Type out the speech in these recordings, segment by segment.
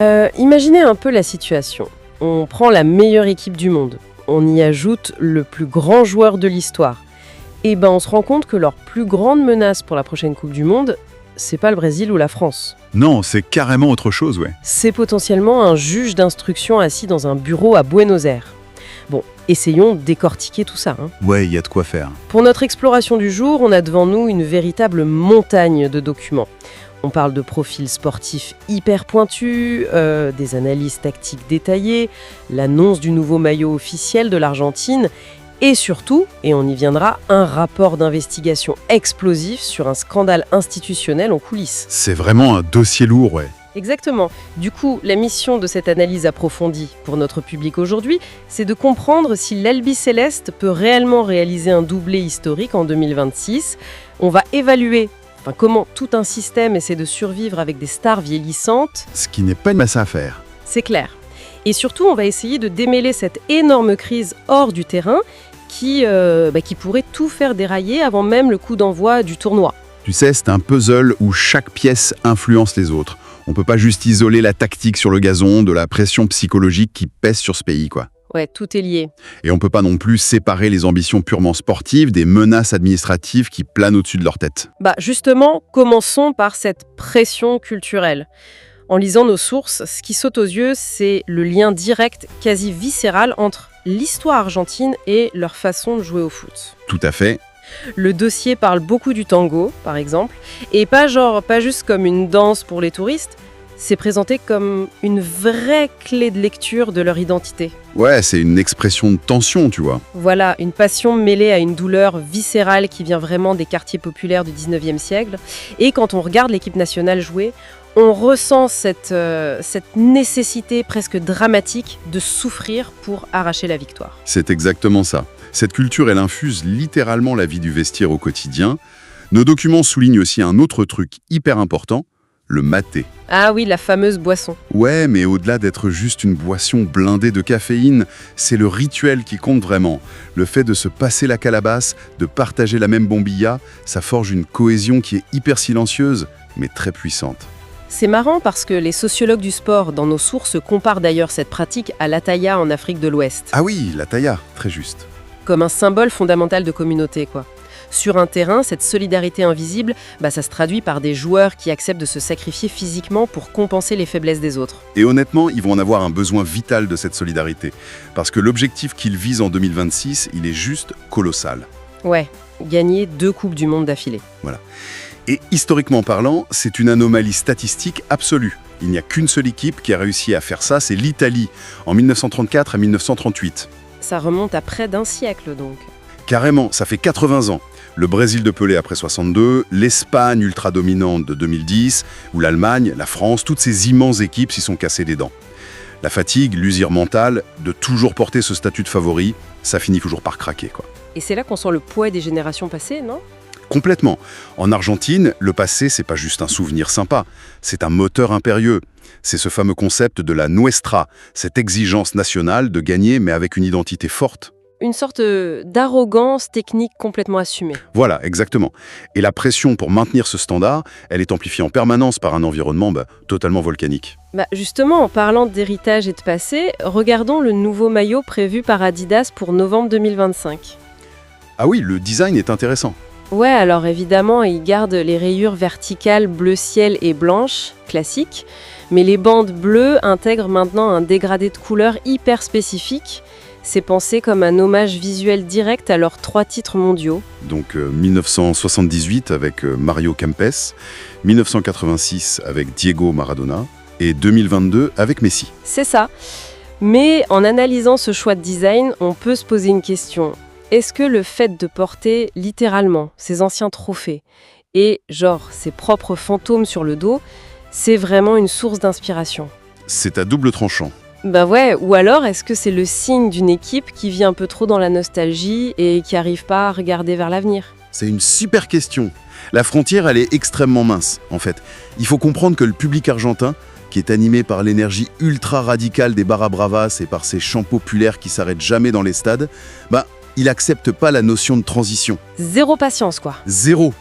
Imaginez un peu la situation. On prend la meilleure équipe du monde. On y ajoute le plus grand joueur de l'histoire. Et ben on se rend compte que leur plus grande menace pour la prochaine Coupe du Monde, c'est pas le Brésil ou la France. Non, c'est carrément autre chose, ouais. C'est potentiellement un juge d'instruction assis dans un bureau à Buenos Aires. Bon, essayons de décortiquer tout ça. Ouais, il y a de quoi faire. Pour notre exploration du jour, on a devant nous une véritable montagne de documents. On parle de profils sportifs hyper pointus, des analyses tactiques détaillées, l'annonce du nouveau maillot officiel de l'Argentine et surtout, et on y viendra, un rapport d'investigation explosif sur un scandale institutionnel en coulisses. C'est vraiment un dossier lourd, ouais. Exactement. Du coup, la mission de cette analyse approfondie pour notre public aujourd'hui, c'est de comprendre si l'Albi Céleste peut réellement réaliser un doublé historique en 2026. On va évaluer comment tout un système essaie de survivre avec des stars vieillissantes. Ce qui n'est pas une masse à faire. C'est clair. Et surtout, on va essayer de démêler cette énorme crise hors du terrain qui pourrait tout faire dérailler avant même le coup d'envoi du tournoi. Tu sais, c'est un puzzle où chaque pièce influence les autres. On peut pas juste isoler la tactique sur le gazon de la pression psychologique qui pèse sur ce pays, quoi. Ouais, tout est lié. Et on peut pas non plus séparer les ambitions purement sportives des menaces administratives qui planent au-dessus de leur tête. Justement, commençons par cette pression culturelle. En lisant nos sources, ce qui saute aux yeux, c'est le lien direct, quasi viscéral, entre l'histoire argentine et leur façon de jouer au foot. Tout à fait. Le dossier parle beaucoup du tango, par exemple, et pas juste comme une danse pour les touristes, c'est présenté comme une vraie clé de lecture de leur identité. Ouais, c'est une expression de tension, tu vois. Voilà, une passion mêlée à une douleur viscérale qui vient vraiment des quartiers populaires du 19e siècle. Et quand on regarde l'équipe nationale jouer, on ressent cette nécessité presque dramatique de souffrir pour arracher la victoire. C'est exactement ça. Cette culture, elle infuse littéralement la vie du vestiaire au quotidien. Nos documents soulignent aussi un autre truc hyper important, le maté. Ah oui, la fameuse boisson. Ouais, mais au-delà d'être juste une boisson blindée de caféine, c'est le rituel qui compte vraiment. Le fait de se passer la calebasse, de partager la même bombilla, ça forge une cohésion qui est hyper silencieuse, mais très puissante. C'est marrant parce que les sociologues du sport, dans nos sources, comparent d'ailleurs cette pratique à l'ataya en Afrique de l'Ouest. Ah oui, la taïa, très juste. Comme un symbole fondamental de communauté, quoi. Sur un terrain, cette solidarité invisible, ça se traduit par des joueurs qui acceptent de se sacrifier physiquement pour compenser les faiblesses des autres. Et honnêtement, ils vont en avoir un besoin vital de cette solidarité. Parce que l'objectif qu'ils visent en 2026, il est juste colossal. Ouais, gagner 2 Coupes du Monde d'affilée. Voilà. Et historiquement parlant, c'est une anomalie statistique absolue. Il n'y a qu'une seule équipe qui a réussi à faire ça, c'est l'Italie, en 1934 à 1938. Ça remonte à près d'un siècle, donc. Carrément, ça fait 80 ans. Le Brésil de Pelé après 62, l'Espagne ultra dominante de 2010, ou l'Allemagne, la France, toutes ces immenses équipes s'y sont cassées les dents. La fatigue, l'usure mentale, de toujours porter ce statut de favori, ça finit toujours par craquer, quoi. Et c'est là qu'on sent le poids des générations passées, non ? Complètement. En Argentine, le passé, c'est pas juste un souvenir sympa, c'est un moteur impérieux. C'est ce fameux concept de la nuestra, cette exigence nationale de gagner mais avec une identité forte. Une sorte d'arrogance technique complètement assumée. Voilà, exactement. Et la pression pour maintenir ce standard, elle est amplifiée en permanence par un environnement totalement volcanique. Justement, en parlant d'héritage et de passé, regardons le nouveau maillot prévu par Adidas pour novembre 2025. Ah oui, le design est intéressant. Ouais, alors évidemment, il garde les rayures verticales bleu ciel et blanches, classiques, mais les bandes bleues intègrent maintenant un dégradé de couleurs hyper spécifique. C'est pensé comme un hommage visuel direct à leurs 3 titres mondiaux. Donc 1978 avec Mario Kempes, 1986 avec Diego Maradona et 2022 avec Messi. C'est ça. Mais en analysant ce choix de design, on peut se poser une question. Est-ce que le fait de porter littéralement ces anciens trophées et ses propres fantômes sur le dos, c'est vraiment une source d'inspiration ? C'est à double tranchant. Ouais, ou alors est-ce que c'est le signe d'une équipe qui vit un peu trop dans la nostalgie et qui n'arrive pas à regarder vers l'avenir ? C'est une super question. La frontière, elle est extrêmement mince, en fait. Il faut comprendre que le public argentin, qui est animé par l'énergie ultra radicale des barra bravas et par ces chants populaires qui s'arrêtent jamais dans les stades, il accepte pas la notion de transition. Zéro patience, quoi. Zéro.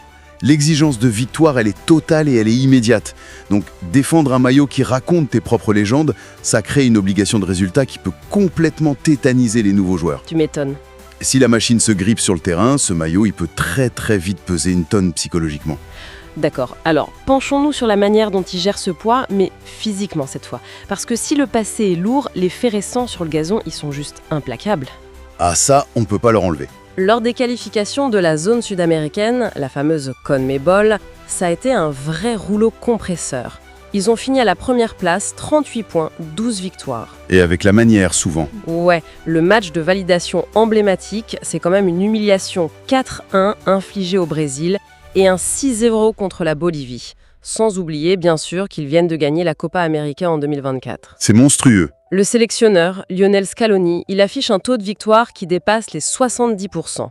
L'exigence de victoire, elle est totale et elle est immédiate. Donc défendre un maillot qui raconte tes propres légendes, ça crée une obligation de résultat qui peut complètement tétaniser les nouveaux joueurs. Tu m'étonnes. Si la machine se grippe sur le terrain, ce maillot, il peut très très vite peser une tonne psychologiquement. D'accord. Alors, penchons-nous sur la manière dont il gère ce poids, mais physiquement cette fois. Parce que si le passé est lourd, les faits récents sur le gazon, ils sont juste implacables. Ah ça, on ne peut pas leur enlever. Lors des qualifications de la zone sud-américaine, la fameuse CONMEBOL, ça a été un vrai rouleau compresseur. Ils ont fini à la première place, 38 points, 12 victoires. Et avec la manière, souvent. Ouais, le match de validation emblématique, c'est quand même une humiliation 4-1 infligée au Brésil et un 6-0 contre la Bolivie. Sans oublier, bien sûr, qu'ils viennent de gagner la Copa América en 2024. C'est monstrueux. Le sélectionneur, Lionel Scaloni, il affiche un taux de victoire qui dépasse les 70%.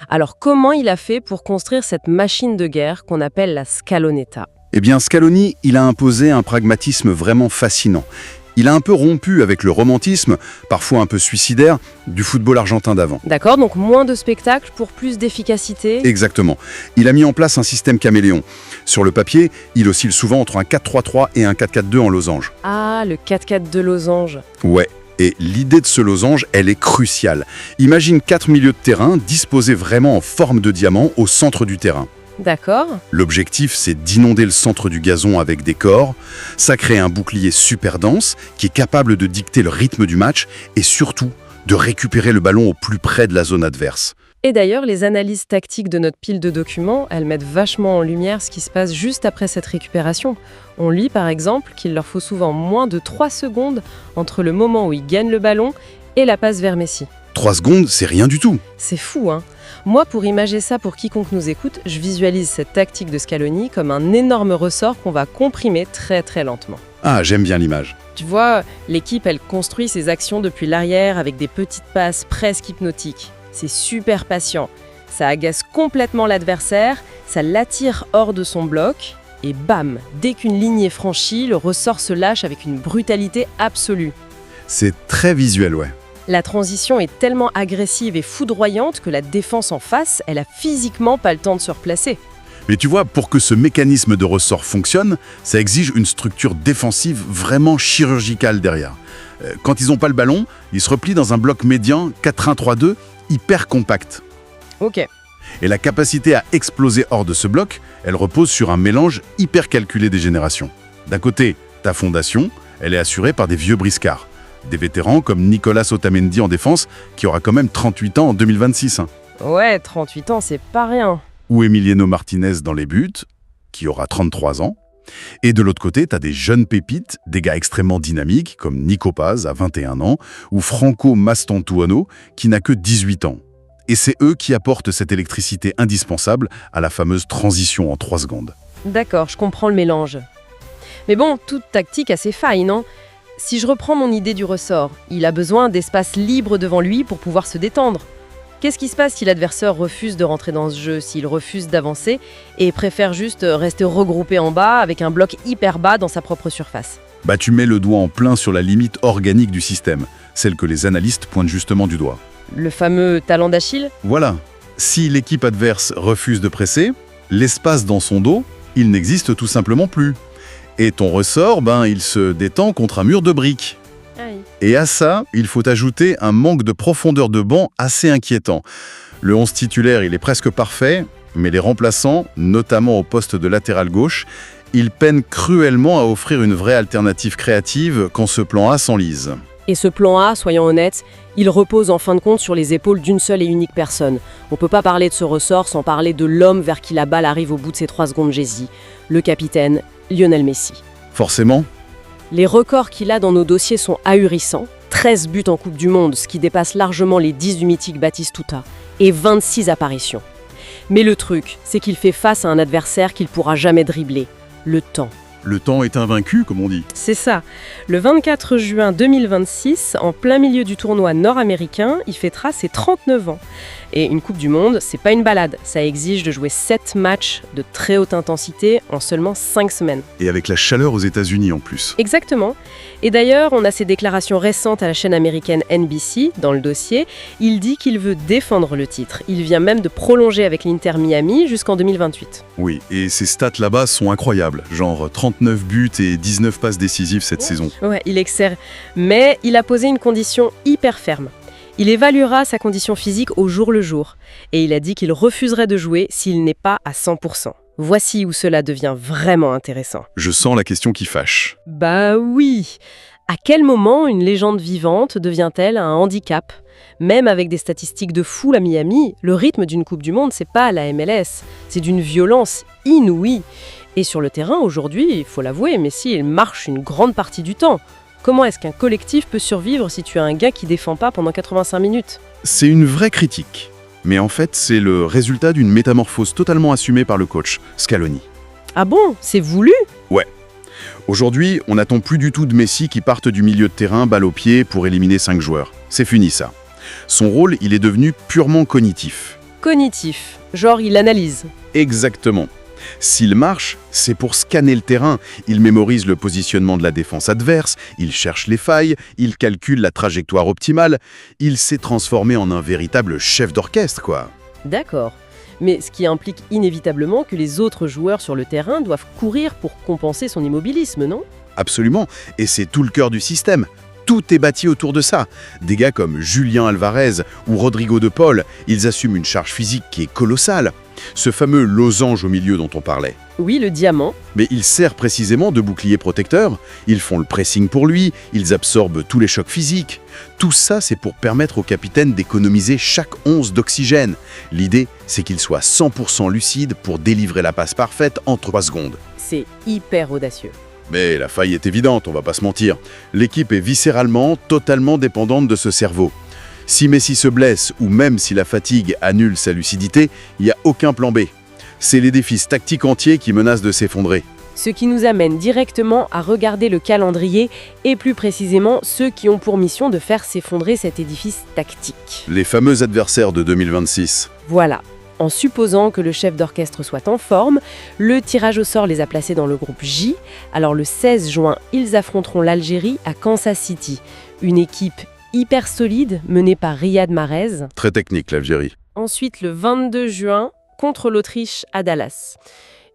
Alors comment il a fait pour construire cette machine de guerre qu'on appelle la Scaloneta ? Eh bien, Scaloni, il a imposé un pragmatisme vraiment fascinant. Il a un peu rompu avec le romantisme, parfois un peu suicidaire, du football argentin d'avant. D'accord, donc moins de spectacles pour plus d'efficacité. Exactement. Il a mis en place un système caméléon. Sur le papier, il oscille souvent entre un 4-3-3 et un 4-4-2 en losange. Ah, le 4-4 de losange. Ouais. Et l'idée de ce losange, elle est cruciale. Imagine 4 milieux de terrain disposés vraiment en forme de diamant au centre du terrain. D'accord. L'objectif, c'est d'inonder le centre du gazon avec des corps. Ça crée un bouclier super dense qui est capable de dicter le rythme du match et surtout de récupérer le ballon au plus près de la zone adverse. Et d'ailleurs, les analyses tactiques de notre pile de documents, elles mettent vachement en lumière ce qui se passe juste après cette récupération. On lit par exemple qu'il leur faut souvent moins de 3 secondes entre le moment où ils gagnent le ballon et la passe vers Messi. 3 secondes, c'est rien du tout. C'est fou, hein ? Moi, pour imager ça pour quiconque nous écoute, je visualise cette tactique de Scaloni comme un énorme ressort qu'on va comprimer très très lentement. Ah, j'aime bien l'image. Tu vois, l'équipe, elle construit ses actions depuis l'arrière avec des petites passes presque hypnotiques. C'est super patient. Ça agace complètement l'adversaire, ça l'attire hors de son bloc, et bam, dès qu'une ligne est franchie, le ressort se lâche avec une brutalité absolue. C'est très visuel, ouais. La transition est tellement agressive et foudroyante que la défense en face, elle a physiquement pas le temps de se replacer. Mais tu vois, pour que ce mécanisme de ressort fonctionne, ça exige une structure défensive vraiment chirurgicale derrière. Quand ils n'ont pas le ballon, ils se replient dans un bloc médian 4-1-3-2 hyper compact. Ok. Et la capacité à exploser hors de ce bloc, elle repose sur un mélange hyper calculé des générations. D'un côté, ta fondation, elle est assurée par des vieux briscards. Des vétérans comme Nicolas Otamendi en défense, qui aura quand même 38 ans en 2026. Ouais, 38 ans, c'est pas rien. Ou Emiliano Martinez dans les buts, qui aura 33 ans. Et de l'autre côté, tu as des jeunes pépites, des gars extrêmement dynamiques, comme Nico Paz à 21 ans, ou Franco Mastantuono, qui n'a que 18 ans. Et c'est eux qui apportent cette électricité indispensable à la fameuse transition en 3 secondes. D'accord, je comprends le mélange. Mais bon, toute tactique a ses failles, non ? Si je reprends mon idée du ressort, il a besoin d'espace libre devant lui pour pouvoir se détendre. Qu'est-ce qui se passe si l'adversaire refuse de rentrer dans ce jeu, s'il refuse d'avancer et préfère juste rester regroupé en bas avec un bloc hyper bas dans sa propre surface ? Bah tu mets le doigt en plein sur la limite organique du système, celle que les analystes pointent justement du doigt. Le fameux talent d'Achille ? Voilà. Si l'équipe adverse refuse de presser, l'espace dans son dos, il n'existe tout simplement plus. Et ton ressort, il se détend contre un mur de briques. Aïe. Et à ça, il faut ajouter un manque de profondeur de banc assez inquiétant. Le 11 titulaire, il est presque parfait, mais les remplaçants, notamment au poste de latéral gauche, ils peinent cruellement à offrir une vraie alternative créative quand ce plan A s'enlise. Et ce plan A, soyons honnêtes, il repose en fin de compte sur les épaules d'une seule et unique personne. On ne peut pas parler de ce ressort sans parler de l'homme vers qui la balle arrive au bout de ses 3 secondes Jay-Z, le capitaine Lionel Messi. Forcément. Les records qu'il a dans nos dossiers sont ahurissants. 13 buts en Coupe du Monde, ce qui dépasse largement les 10 du mythique Batistuta, et 26 apparitions. Mais le truc, c'est qu'il fait face à un adversaire qu'il ne pourra jamais dribbler, le temps. Le temps est invaincu, comme on dit. C'est ça. Le 24 juin 2026, en plein milieu du tournoi nord-américain, il fêtera ses 39 ans. Et une Coupe du Monde, c'est pas une balade. Ça exige de jouer 7 matchs de très haute intensité en seulement 5 semaines. Et avec la chaleur aux États-Unis en plus. Exactement. Et d'ailleurs, on a ces déclarations récentes à la chaîne américaine NBC dans le dossier. Il dit qu'il veut défendre le titre. Il vient même de prolonger avec l'Inter Miami jusqu'en 2028. Oui, et ces stats là-bas sont incroyables. Genre 39 buts et 19 passes décisives cette saison. Ouais, il excelle. Mais il a posé une condition hyper ferme. Il évaluera sa condition physique au jour le jour. Et il a dit qu'il refuserait de jouer s'il n'est pas à 100%. Voici où cela devient vraiment intéressant. Je sens la question qui fâche. Bah oui. À quel moment une légende vivante devient-elle un handicap ? Même avec des statistiques de fou à Miami, le rythme d'une Coupe du Monde, c'est pas la MLS. C'est d'une violence inouïe. Et sur le terrain, aujourd'hui, il faut l'avouer, Messi, il marche une grande partie du temps. Comment est-ce qu'un collectif peut survivre si tu as un gars qui défend pas pendant 85 minutes ? C'est une vraie critique. Mais en fait, c'est le résultat d'une métamorphose totalement assumée par le coach, Scaloni. Ah bon ? C'est voulu ? Ouais. Aujourd'hui, on n'attend plus du tout de Messi qui parte du milieu de terrain, balle au pied, pour éliminer 5 joueurs. C'est fini ça. Son rôle, il est devenu purement cognitif. Cognitif. Genre, il analyse. Exactement. S'il marche, c'est pour scanner le terrain. Il mémorise le positionnement de la défense adverse, il cherche les failles, il calcule la trajectoire optimale. Il s'est transformé en un véritable chef d'orchestre, quoi. D'accord. Mais ce qui implique inévitablement que les autres joueurs sur le terrain doivent courir pour compenser son immobilisme, non ? Absolument. Et c'est tout le cœur du système. Tout est bâti autour de ça. Des gars comme Julián Álvarez ou Rodrigo de Paul, ils assument une charge physique qui est colossale. Ce fameux losange au milieu dont on parlait. Oui, le diamant. Mais il sert précisément de bouclier protecteur. Ils font le pressing pour lui, ils absorbent tous les chocs physiques. Tout ça, c'est pour permettre au capitaine d'économiser chaque once d'oxygène. L'idée, c'est qu'il soit 100% lucide pour délivrer la passe parfaite en 3 secondes. C'est hyper audacieux. Mais la faille est évidente, on va pas se mentir. L'équipe est viscéralement, totalement dépendante de ce cerveau. Si Messi se blesse ou même si la fatigue annule sa lucidité, il n'y a aucun plan B. C'est l'édifice tactique entier qui menace de s'effondrer. Ce qui nous amène directement à regarder le calendrier et plus précisément ceux qui ont pour mission de faire s'effondrer cet édifice tactique. Les fameux adversaires de 2026. Voilà. En supposant que le chef d'orchestre soit en forme, le tirage au sort les a placés dans le groupe J. Alors le 16 juin, ils affronteront l'Algérie à Kansas City. Une équipe hyper solide menée par Riyad Mahrez. Très technique, l'Algérie. Ensuite, le 22 juin, contre l'Autriche à Dallas.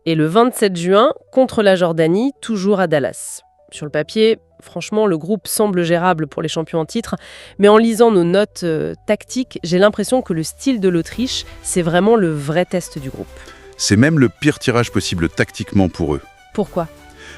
Et le 27 juin, contre la Jordanie, toujours à Dallas. Sur le papier, franchement, le groupe semble gérable pour les champions en titre, mais en lisant nos notes tactiques, j'ai l'impression que le style de l'Autriche, c'est vraiment le vrai test du groupe. C'est même le pire tirage possible tactiquement pour eux. Pourquoi ?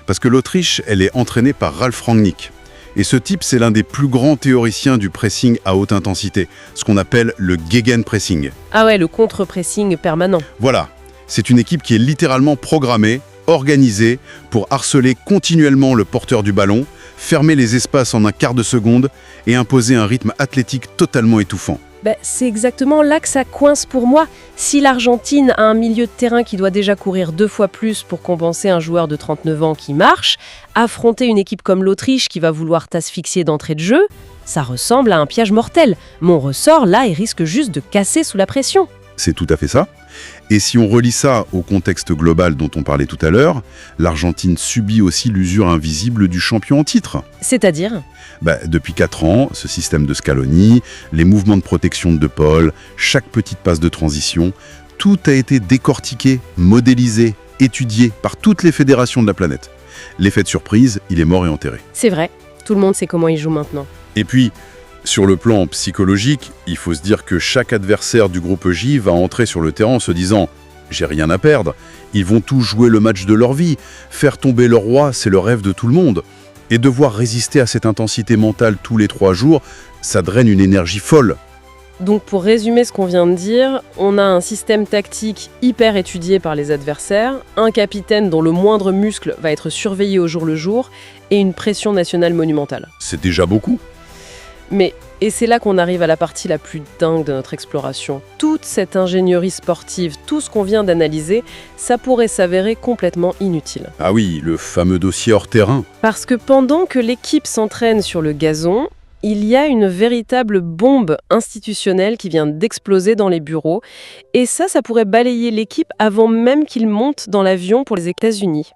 Parce que l'Autriche, elle est entraînée par Ralf Rangnick. Et ce type, c'est l'un des plus grands théoriciens du pressing à haute intensité, ce qu'on appelle le Gegenpressing. Ah ouais, le contre-pressing permanent. Voilà, c'est une équipe qui est littéralement programmée, organisée, pour harceler continuellement le porteur du ballon, fermer les espaces en un quart de seconde et imposer un rythme athlétique totalement étouffant. C'est exactement là que ça coince pour moi. Si l'Argentine a un milieu de terrain qui doit déjà courir 2 fois plus pour compenser un joueur de 39 ans qui marche, affronter une équipe comme l'Autriche qui va vouloir t'asphyxier d'entrée de jeu, ça ressemble à un piège mortel. Mon ressort, là, il risque juste de casser sous la pression. C'est tout à fait ça. Et si on relie ça au contexte global dont on parlait tout à l'heure, l'Argentine subit aussi l'usure invisible du champion en titre. C'est-à-dire ? Depuis 4 ans, ce système de Scaloni, les mouvements de protection de Paul, chaque petite passe de transition, tout a été décortiqué, modélisé, étudié par toutes les fédérations de la planète. L'effet de surprise, il est mort et enterré. C'est vrai, tout le monde sait comment il joue maintenant. Et puis, sur le plan psychologique, il faut se dire que chaque adversaire du groupe J va entrer sur le terrain en se disant « j'ai rien à perdre ». Ils vont tous jouer le match de leur vie. Faire tomber leur roi, c'est le rêve de tout le monde. Et devoir résister à cette intensité mentale tous les 3 jours, ça draine une énergie folle. Donc pour résumer ce qu'on vient de dire, on a un système tactique hyper étudié par les adversaires, un capitaine dont le moindre muscle va être surveillé au jour le jour, et une pression nationale monumentale. C'est déjà beaucoup. Et c'est là qu'on arrive à la partie la plus dingue de notre exploration. Toute cette ingénierie sportive, tout ce qu'on vient d'analyser, ça pourrait s'avérer complètement inutile. Ah oui, le fameux dossier hors terrain. Parce que pendant que l'équipe s'entraîne sur le gazon, il y a une véritable bombe institutionnelle qui vient d'exploser dans les bureaux. Et ça pourrait balayer l'équipe avant même qu'ils montent dans l'avion pour les États-Unis.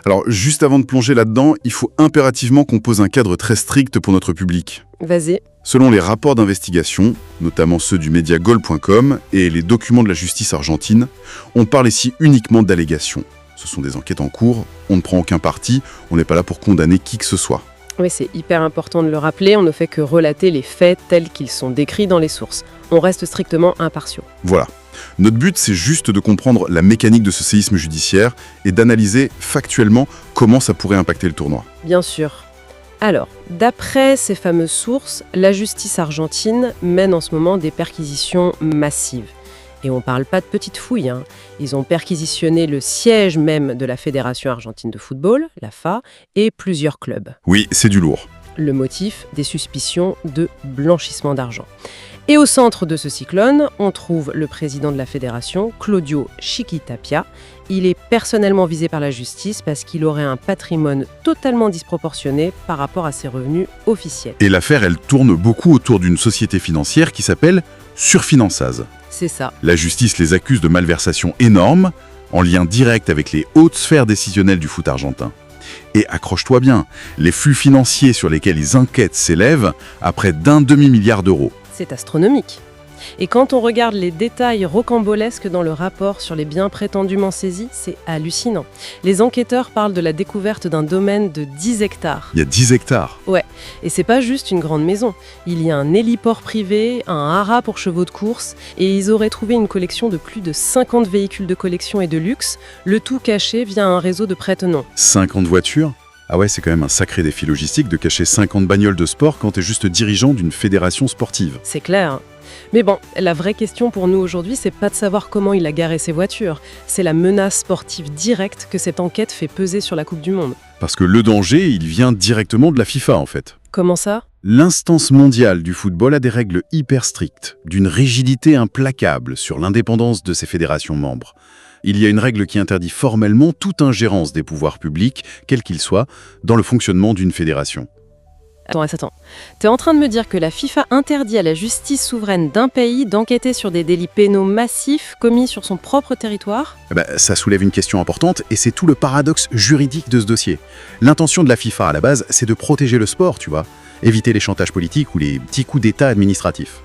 Alors, juste avant de plonger là-dedans, il faut impérativement qu'on pose un cadre très strict pour notre public. Vas-y. Selon les rapports d'investigation, notamment ceux du média Gol.com et les documents de la justice argentine, on parle ici uniquement d'allégations. Ce sont des enquêtes en cours, on ne prend aucun parti, on n'est pas là pour condamner qui que ce soit. Oui, c'est hyper important de le rappeler, on ne fait que relater les faits tels qu'ils sont décrits dans les sources. On reste strictement impartiaux. Voilà. Notre but, c'est juste de comprendre la mécanique de ce séisme judiciaire et d'analyser factuellement comment ça pourrait impacter le tournoi. Bien sûr. Alors, d'après ces fameuses sources, la justice argentine mène en ce moment des perquisitions massives. Et on ne parle pas de petites fouilles, hein. Ils ont perquisitionné le siège même de la Fédération argentine de football, la FA, et plusieurs clubs. Oui, c'est du lourd. Le motif, des suspicions de blanchissement d'argent. Et au centre de ce cyclone, on trouve le président de la fédération, Claudio Chiquitapia. Il est personnellement visé par la justice parce qu'il aurait un patrimoine totalement disproportionné par rapport à ses revenus officiels. Et l'affaire, elle tourne beaucoup autour d'une société financière qui s'appelle Surfinançaz. C'est ça. La justice les accuse de malversations énormes, en lien direct avec les hautes sphères décisionnelles du foot argentin. Et accroche-toi bien, les flux financiers sur lesquels ils enquêtent s'élèvent à près d'1 demi-milliard d'euros. C'est astronomique. Et quand on regarde les détails rocambolesques dans le rapport sur les biens prétendument saisis, c'est hallucinant. Les enquêteurs parlent de la découverte d'un domaine de 10 hectares. Il y a 10 hectares. Ouais, et c'est pas juste une grande maison. Il y a un héliport privé, un haras pour chevaux de course, et ils auraient trouvé une collection de plus de 50 véhicules de collection et de luxe, le tout caché via un réseau de prête-noms. 50 voitures ? Ah ouais, c'est quand même un sacré défi logistique de cacher 50 bagnoles de sport quand t'es juste dirigeant d'une fédération sportive. C'est clair. Mais bon, la vraie question pour nous aujourd'hui, c'est pas de savoir comment il a garé ses voitures. C'est la menace sportive directe que cette enquête fait peser sur la Coupe du Monde. Parce que le danger, il vient directement de la FIFA en fait. Comment ça ? L'instance mondiale du football a des règles hyper strictes, d'une rigidité implacable sur l'indépendance de ses fédérations membres. Il y a une règle qui interdit formellement toute ingérence des pouvoirs publics, quels qu'ils soient, dans le fonctionnement d'une fédération. Attends. T'es en train de me dire que la FIFA interdit à la justice souveraine d'un pays d'enquêter sur des délits pénaux massifs commis sur son propre territoire ? Ça soulève une question importante et c'est tout le paradoxe juridique de ce dossier. L'intention de la FIFA à la base, c'est de protéger le sport, tu vois, éviter les chantages politiques ou les petits coups d'état administratifs.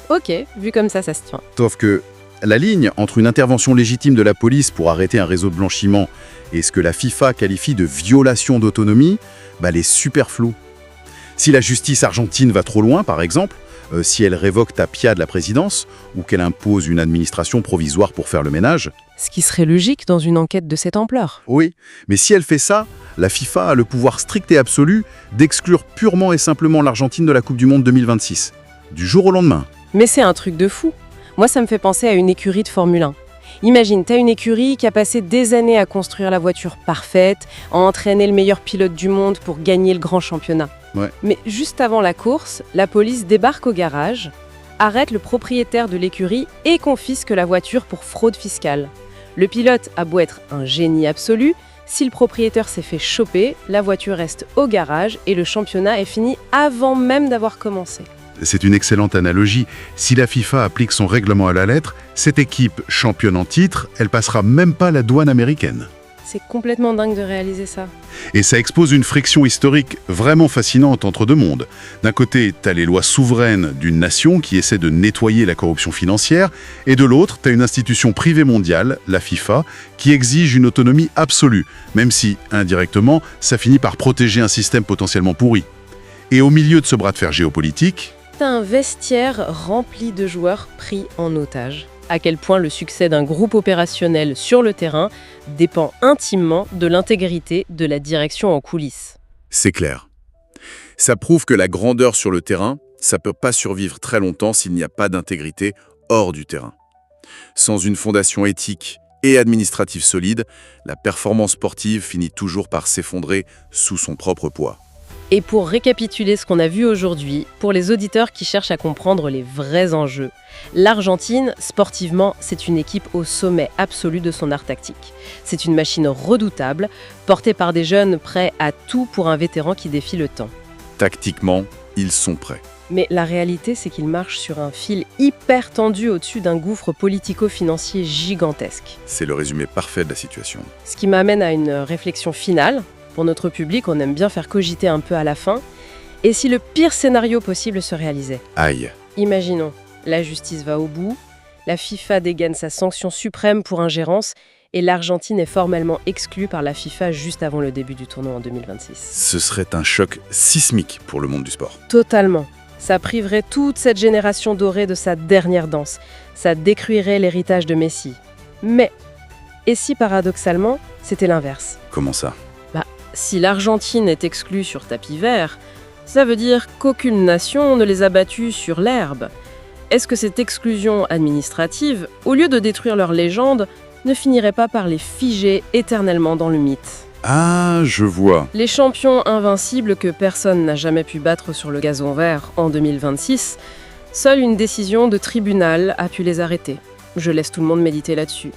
Ok, vu comme ça se tient. Sauf que la ligne entre une intervention légitime de la police pour arrêter un réseau de blanchiment et ce que la FIFA qualifie de violation d'autonomie, elle est super floue. Si la justice argentine va trop loin, par exemple, si elle révoque Tapia de la présidence ou qu'elle impose une administration provisoire pour faire le ménage... Ce qui serait logique dans une enquête de cette ampleur. Oui, mais si elle fait ça, la FIFA a le pouvoir strict et absolu d'exclure purement et simplement l'Argentine de la Coupe du Monde 2026, du jour au lendemain. Mais c'est un truc de fou. Moi, ça me fait penser à une écurie de Formule 1. Imagine, t'as une écurie qui a passé des années à construire la voiture parfaite, à entraîner le meilleur pilote du monde pour gagner le grand championnat. Ouais. Mais juste avant la course, la police débarque au garage, arrête le propriétaire de l'écurie et confisque la voiture pour fraude fiscale. Le pilote a beau être un génie absolu, si le propriétaire s'est fait choper, la voiture reste au garage et le championnat est fini avant même d'avoir commencé. C'est une excellente analogie. Si la FIFA applique son règlement à la lettre, cette équipe championne en titre, elle passera même pas la douane américaine. C'est complètement dingue de réaliser ça. Et ça expose une friction historique vraiment fascinante entre deux mondes. D'un côté, t'as les lois souveraines d'une nation qui essaie de nettoyer la corruption financière, et de l'autre, t'as une institution privée mondiale, la FIFA, qui exige une autonomie absolue, même si, indirectement, ça finit par protéger un système potentiellement pourri. Et au milieu de ce bras de fer géopolitique, t'as un vestiaire rempli de joueurs pris en otage. À quel point le succès d'un groupe opérationnel sur le terrain dépend intimement de l'intégrité de la direction en coulisses. c'est clair. Ça prouve que la grandeur sur le terrain, ça peut pas survivre très longtemps s'il n'y a pas d'intégrité hors du terrain. Sans une fondation éthique et administrative solide, la performance sportive finit toujours par s'effondrer sous son propre poids. Et pour récapituler ce qu'on a vu aujourd'hui, pour les auditeurs qui cherchent à comprendre les vrais enjeux, l'Argentine, sportivement, c'est une équipe au sommet absolu de son art tactique. C'est une machine redoutable, portée par des jeunes prêts à tout pour un vétéran qui défie le temps. Tactiquement, ils sont prêts. Mais la réalité, c'est qu'ils marchent sur un fil hyper tendu au-dessus d'un gouffre politico-financier gigantesque. C'est le résumé parfait de la situation. Ce qui m'amène à une réflexion finale. Pour notre public, on aime bien faire cogiter un peu à la fin. Et si le pire scénario possible se réalisait ? Aïe. Imaginons, la justice va au bout, la FIFA dégaine sa sanction suprême pour ingérence et l'Argentine est formellement exclue par la FIFA juste avant le début du tournoi en 2026. Ce serait un choc sismique pour le monde du sport. Totalement. Ça priverait toute cette génération dorée de sa dernière danse. Ça détruirait l'héritage de Messi. Mais, et si paradoxalement, c'était l'inverse ? Comment ça ? Si l'Argentine est exclue sur tapis vert, ça veut dire qu'aucune nation ne les a battus sur l'herbe. Est-ce que cette exclusion administrative, au lieu de détruire leur légende, ne finirait pas par les figer éternellement dans le mythe ? Ah, je vois. Les champions invincibles que personne n'a jamais pu battre sur le gazon vert en 2026, seule une décision de tribunal a pu les arrêter. Je laisse tout le monde méditer là-dessus.